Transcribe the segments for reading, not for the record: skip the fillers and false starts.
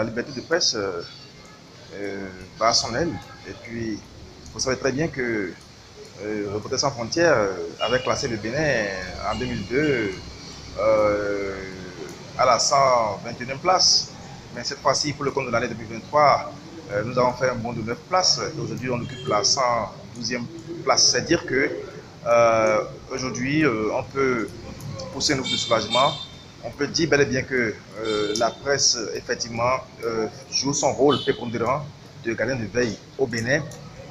liberté de presse bat à son aile. Et puis, vous savez très bien que Reporters sans frontières avait classé le Bénin en 2002 à la 121e place. Mais cette fois-ci, pour le compte de l'année 2023, nous avons fait un bond de 9 places. Aujourd'hui, on occupe la 112e place. C'est-à-dire que aujourd'hui, on peut pousser un coup de soulagement. On peut dire bel et bien que la presse, effectivement, joue son rôle prépondérant de gardien de veille au Bénin.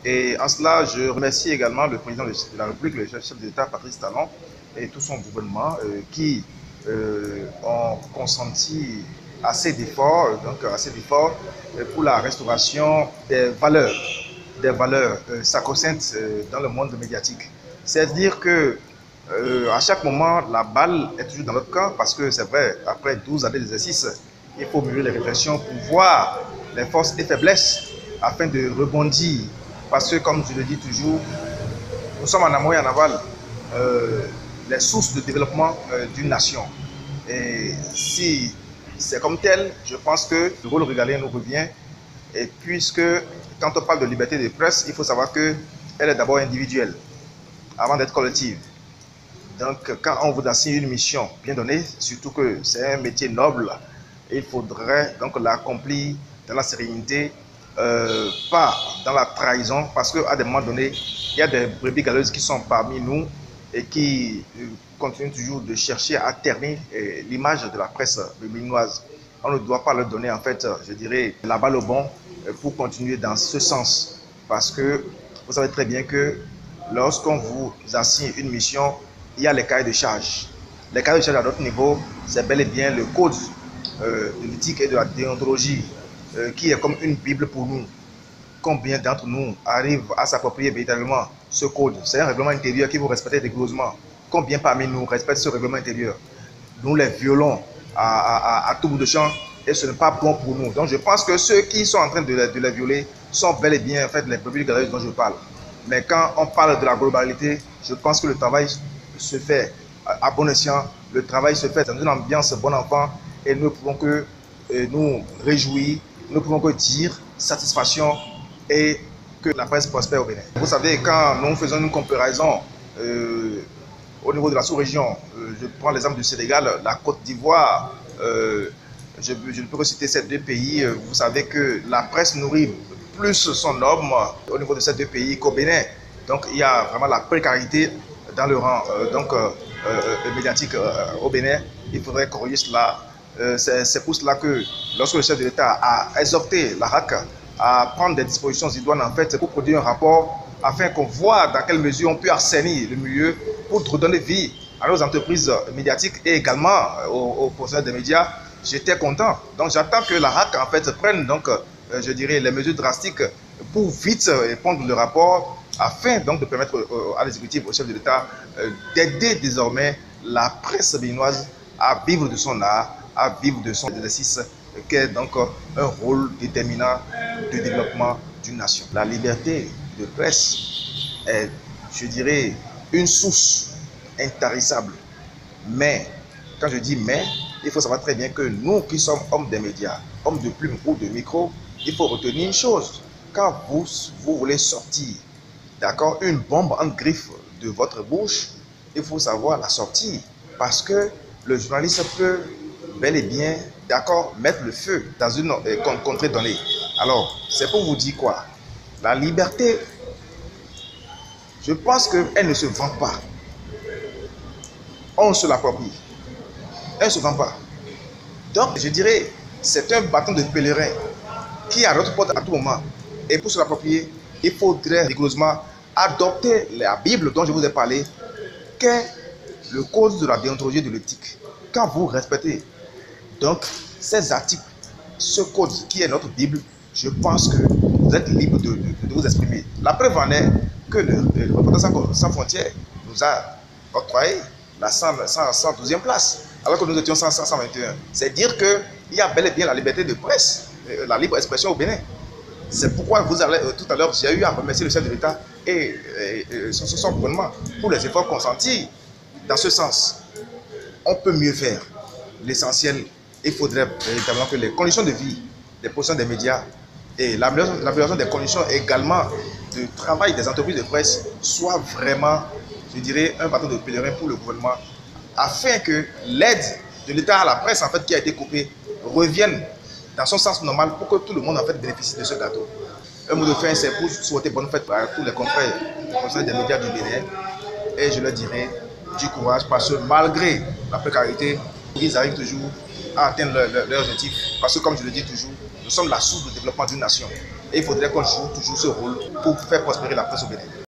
Et en cela, je remercie également le président de la République, le chef d'État, Patrice Talon, et tout son gouvernement qui ont consenti assez d'efforts pour la restauration des valeurs sacro-saintes dans le monde médiatique. C'est-à-dire que à chaque moment, la balle est toujours dans notre camp parce que c'est vrai, après 12 années d'exercice, il faut mûrir les réflexions pour voir les forces et faiblesses afin de rebondir. Parce que, comme je le dis toujours, nous sommes en amont et en aval les sources de développement d'une nation. Et si c'est comme tel, je pense que le rôle régalien nous revient. Et puisque, quand on parle de liberté de presse, il faut savoir qu'elle est d'abord individuelle, avant d'être collective. Donc, quand on vous assigne une mission bien donnée, surtout que c'est un métier noble, il faudrait donc l'accomplir dans la sérénité, pas dans la trahison, parce qu'à des moments donnés, il y a des brebis galeuses qui sont parmi nous et qui continuent toujours de chercher à ternir l'image de la presse béninoise. On ne doit pas leur donner, en fait, je dirais, la balle au bon pour continuer dans ce sens. Parce que vous savez très bien que lorsqu'on vous assigne une mission, il y a les cahiers de charge. Les cahiers de charge à notre niveau, c'est bel et bien le code de l'éthique et de la déontologie qui est comme une Bible pour nous. Combien d'entre nous arrivent à s'approprier véritablement ce code? C'est un règlement intérieur qui vous respectez rigoureusement. Combien parmi nous respectent ce règlement intérieur? Nous les violons à tout bout de champ et ce n'est pas bon pour nous. Donc je pense que ceux qui sont en train de les violer sont bel et bien en fait les brebis galeuses dont je parle. Mais quand on parle de la globalité, je pense que le travail se fait à bon escient, le travail se fait dans une ambiance bon enfant et nous ne pouvons que nous réjouir, nous ne pouvons que dire satisfaction et que la presse prospère au Bénin. Vous savez, quand nous faisons une comparaison au niveau de la sous-région, je prends l'exemple du Sénégal, la Côte d'Ivoire, je ne peux que citer ces deux pays. Vous savez que la presse nourrit plus son homme au niveau de ces deux pays qu'au Bénin. Donc il y a vraiment la précarité dans le rang médiatique au Bénin. Il faudrait corriger cela. C'est pour cela que lorsque le chef de l'État a exhorté la RAC à prendre des dispositions idoines en fait pour produire un rapport afin qu'on voit dans quelle mesure on peut assainir le milieu pour redonner vie à nos entreprises médiatiques et également aux professionnels des médias, j'étais content. Donc j'attends que la RAC en fait prenne donc je dirais les mesures drastiques pour vite répondre le rapport afin donc de permettre à l'exécutif, au chef de l'État d'aider désormais la presse béninoise à vivre de son art, à vivre de son exercice, qui est donc un rôle déterminant de développement d'une nation. La liberté de presse est, je dirais, une source intarissable. Mais, quand je dis mais, il faut savoir très bien que nous qui sommes hommes des médias, hommes de plume ou de micro, il faut retenir une chose. Quand vous voulez sortir, d'accord, une bombe en griffe de votre bouche, il faut savoir la sortir. Parce que le journaliste peut bel et bien, d'accord, mettre le feu dans une contrée donnée. Alors, c'est pour vous dire quoi? La liberté, je pense qu'elle ne se vend pas. On se l'approprie. Elle ne se vend pas. Donc, je dirais, c'est un bâton de pèlerin qui est à notre porte à tout moment. Et pour se l'approprier, il faudrait rigoureusement adopter la Bible dont je vous ai parlé, qu'est le code de la déontologie et de l'éthique. Quand vous respectez donc ces articles, ce code qui est notre Bible, je pense que vous êtes libre de vous exprimer. La preuve en est que le Reporters sans frontières nous a octroyé la 112e place, alors que nous étions 121. C'est dire qu'il y a bel et bien la liberté de presse, la libre expression au Bénin. C'est pourquoi tout à l'heure, j'ai eu à remercier le chef de l'État et son gouvernement pour les efforts consentis dans ce sens. On peut mieux faire. L'essentiel, il faudrait véritablement que les conditions de vie des positions des médias et l'amélioration des conditions également de travail des entreprises de presse soit vraiment, je dirais, un bâton de pèlerin pour le gouvernement, afin que l'aide de l'État à la presse en fait, qui a été coupée revienne dans son sens normal pour que tout le monde en fait, bénéficie de ce gâteau. Un mot de fin, c'est pour souhaiter bonne fête à tous les confrères des médias du Bénin. Et je leur dirai du courage parce que malgré la précarité, ils arrivent toujours à atteindre leurs objectifs. Parce que comme je le dis toujours, nous sommes la source de développement d'une nation. Et il faudrait qu'on joue toujours ce rôle pour faire prospérer la presse au Bénin.